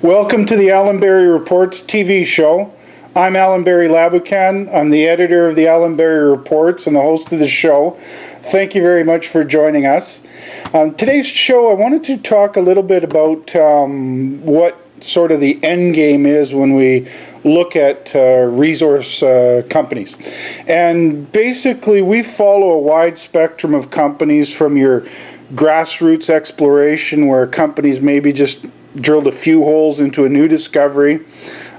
Welcome to the Alan Berry Reports TV show. I'm Alan Berry Laboucan. I'm the editor of the Alan Berry Reports and the host of the show. Thank you very much for joining us. Today's show, I wanted to talk a little bit about what sort of the end game is when we look at resource companies. And basically, we follow a wide spectrum of companies, from your grassroots exploration, where companies maybe just drilled a few holes into a new discovery,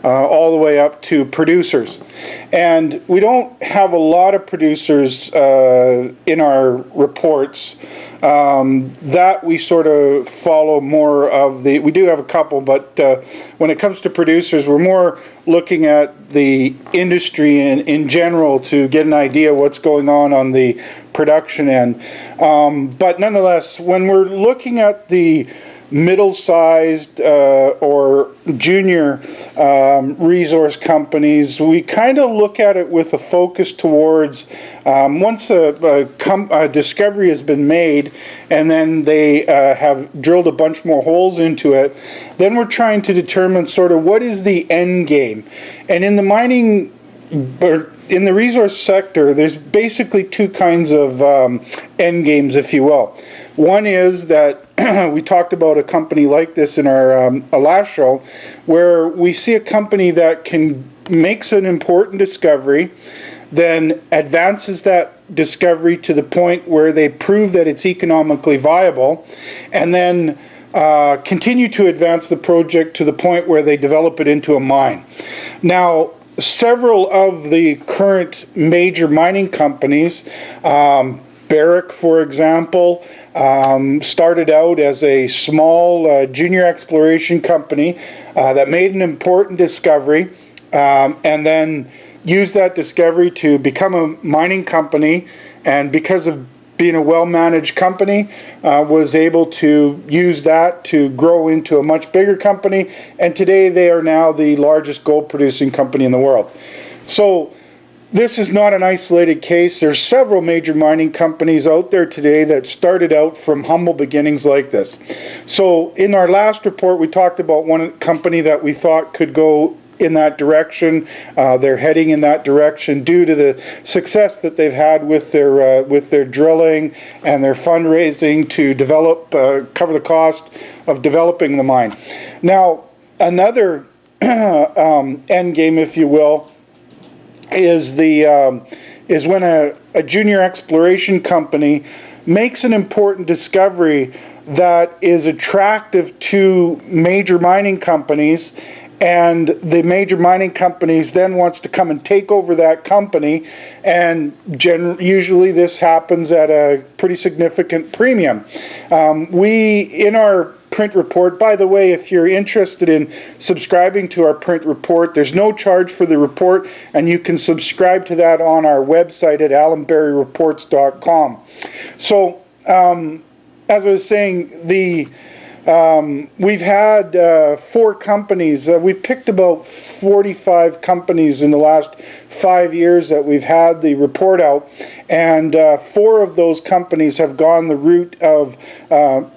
all the way up to producers. And we don't have a lot of producers in our reports. That we sort of follow more of the, we do have a couple, but when it comes to producers, we're more looking at the industry in general to get an idea what's going on the production end. But nonetheless, when we're looking at the middle-sized or junior resource companies, we kind of look at it with a focus towards once a discovery has been made and then they have drilled a bunch more holes into it, then we're trying to determine sort of what is the end game. And in the mining or in the resource sector, there's basically two kinds of end games, if you will. One is that we talked about a company like this in our last show, where we see a company that makes an important discovery, then advances that discovery to the point where they prove that it's economically viable, and then continue to advance the project to the point where they develop it into a mine. Now, several of the current major mining companies, Barrick, for example, started out as a small junior exploration company that made an important discovery and then used that discovery to become a mining company, and because of being a well-managed company, was able to use that to grow into a much bigger company, and today they are now the largest gold-producing company in the world. So this is not an isolated case. There's several major mining companies out there today that started out from humble beginnings like this. So in our last report, we talked about one company that we thought could go in that direction. They're heading in that direction due to the success that they've had with their drilling and their fundraising to develop, cover the cost of developing the mine. Now, another end game, if you will, is when a junior exploration company makes an important discovery that is attractive to major mining companies, and the major mining companies then wants to come and take over that company, and usually this happens at a pretty significant premium. In our print report, by the way, if you're interested in subscribing to our print report, there's no charge for the report, and you can subscribe to that on our website at alanberryreports.com. So, as I was saying, we've had 4 companies. We picked about 45 companies in the last 5 years that we've had the report out, and 4 of those companies have gone the route of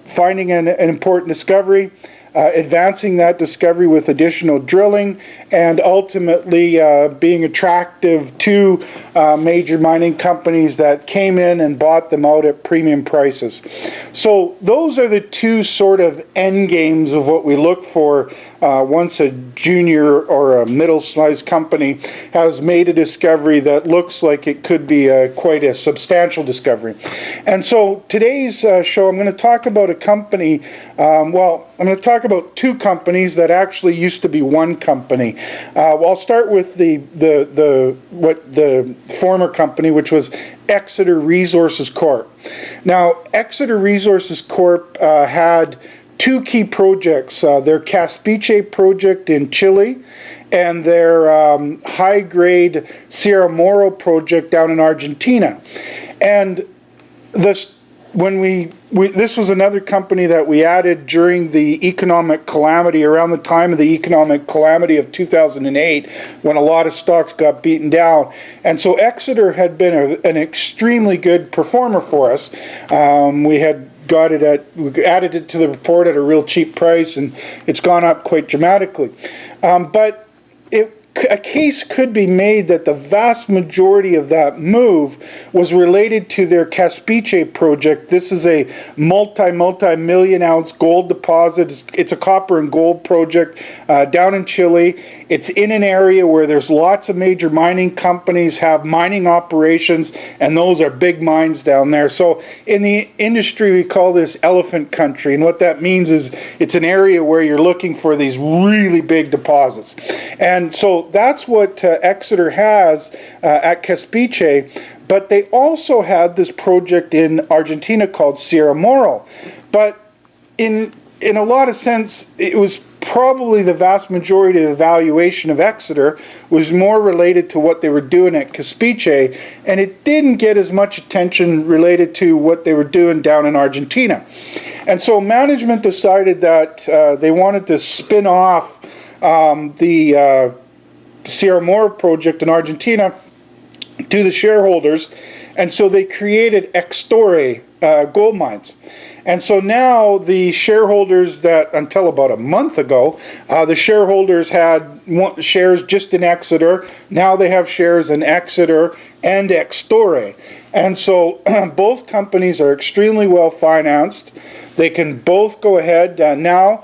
finding an important discovery, advancing that discovery with additional drilling, and ultimately being attractive to major mining companies that came in and bought them out at premium prices. So those are the two sort of end games of what we look for once a junior or a middle-sized company has made a discovery that looks like it could be quite a substantial discovery. And so today's show, I'm going to talk about a company, I'm going to talk about 2 companies that actually used to be one company. I'll start with the former company, which was Exeter Resources Corp. Now, Exeter Resources Corp had 2 key projects, their Caspiche project in Chile and their high-grade Sierra Moro project down in Argentina. And this was another company that we added during the economic calamity, around the time of the economic calamity of 2008, when a lot of stocks got beaten down. And so Exeter had been an extremely good performer for us. We had we added it to the report at a real cheap price, and it's gone up quite dramatically. But a case could be made that the vast majority of that move was related to their Caspiche project. This is a multi-million ounce gold deposit. It's a copper and gold project down in Chile. It's in an area where there's lots of major mining companies have mining operations, and those are big mines down there. So in the industry, we call this elephant country, and what that means is it's an area where you're looking for these really big deposits. And so that's what Exeter has at Caspiche, but they also had this project in Argentina called Sierra Morro. But in a lot of sense, it was probably the vast majority of the valuation of Exeter was more related to what they were doing at Caspiche, and it didn't get as much attention related to what they were doing down in Argentina. And so management decided that they wanted to spin off the Sierra Morro project in Argentina to the shareholders, and so they created Extore Gold Mines. And so now the shareholders that, until about a month ago, the shareholders had shares just in Exeter. Now they have shares in Exeter and Extore. And so both companies are extremely well financed. They can both go ahead now.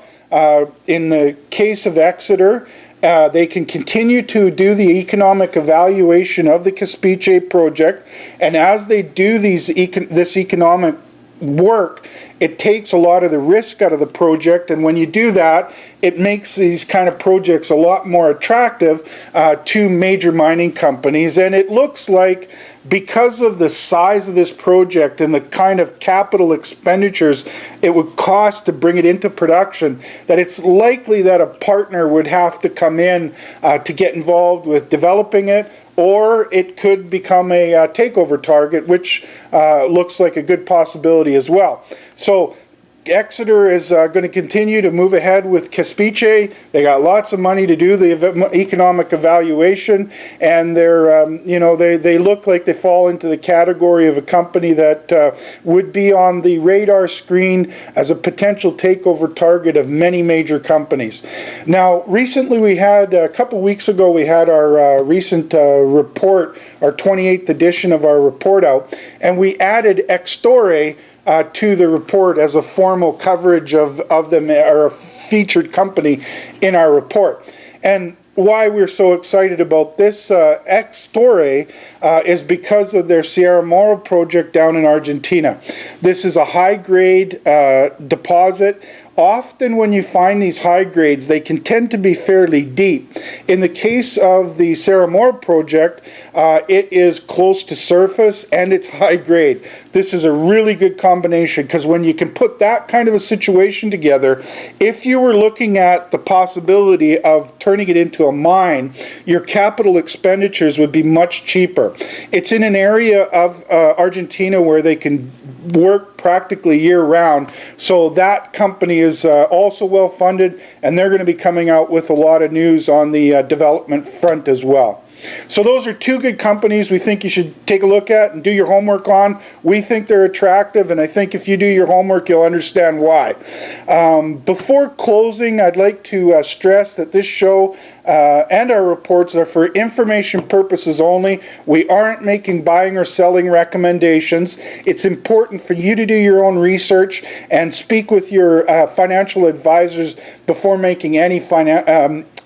In the case of Exeter, they can continue to do the economic evaluation of the Caspiche project, and as they do this economic work, it takes a lot of the risk out of the project, and when you do that, it makes these kind of projects a lot more attractive to major mining companies. And it looks like, because of the size of this project and the kind of capital expenditures it would cost to bring it into production, that it's likely that a partner would have to come in to get involved with developing it, or it could become a takeover target, which looks like a good possibility as well. So Exeter is going to continue to move ahead with Caspiche. They got lots of money to do the economic evaluation, and they're, they look like they fall into the category of a company that would be on the radar screen as a potential takeover target of many major companies. Now, recently we had, a couple weeks ago, we had our recent report, our 28th edition of our report out, and we added Extore to the report as a formal coverage of them, or a featured company in our report. And why we're so excited about this Extore is because of their Sierra Morro project down in Argentina. This is a high-grade deposit. Often when you find these high grades, they can tend to be fairly deep. In the case of the Sierra Morro project, it is close to surface and it's high grade. This is a really good combination, because when you can put that kind of a situation together, if you were looking at the possibility of turning it into a mine, your capital expenditures would be much cheaper. It's in an area of Argentina where they can work practically year-round, so that company is also well funded, and they're going to be coming out with a lot of news on the development front as well. So those are two good companies we think you should take a look at and do your homework on. We think they're attractive, and I think if you do your homework, you'll understand why. Before closing, I'd like to stress that this show and our reports are for information purposes only. We aren't making buying or selling recommendations. It's important for you to do your own research and speak with your financial advisors before making any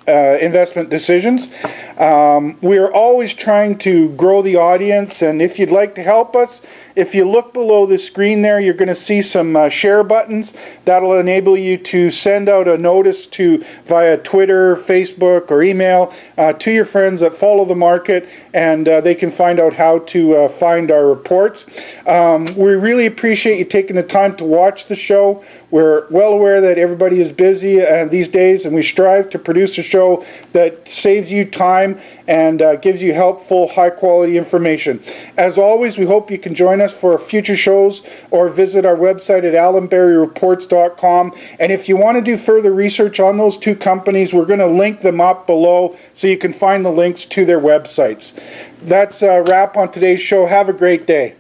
investment decisions. We are always trying to grow the audience, and if you'd like to help us, if you look below the screen there, you're going to see some share buttons. That'll enable you to send out a notice via Twitter, Facebook, or email to your friends that follow the market, and they can find out how to find our reports. We really appreciate you taking the time to watch the show. We're well aware that everybody is busy these days, and we strive to produce a show that saves you time and gives you helpful, high-quality information. As always, we hope you can join us for future shows or visit our website at allenberryreports.com. And if you want to do further research on those two companies, we're going to link them up below so you can find the links to their websites. That's a wrap on today's show. Have a great day.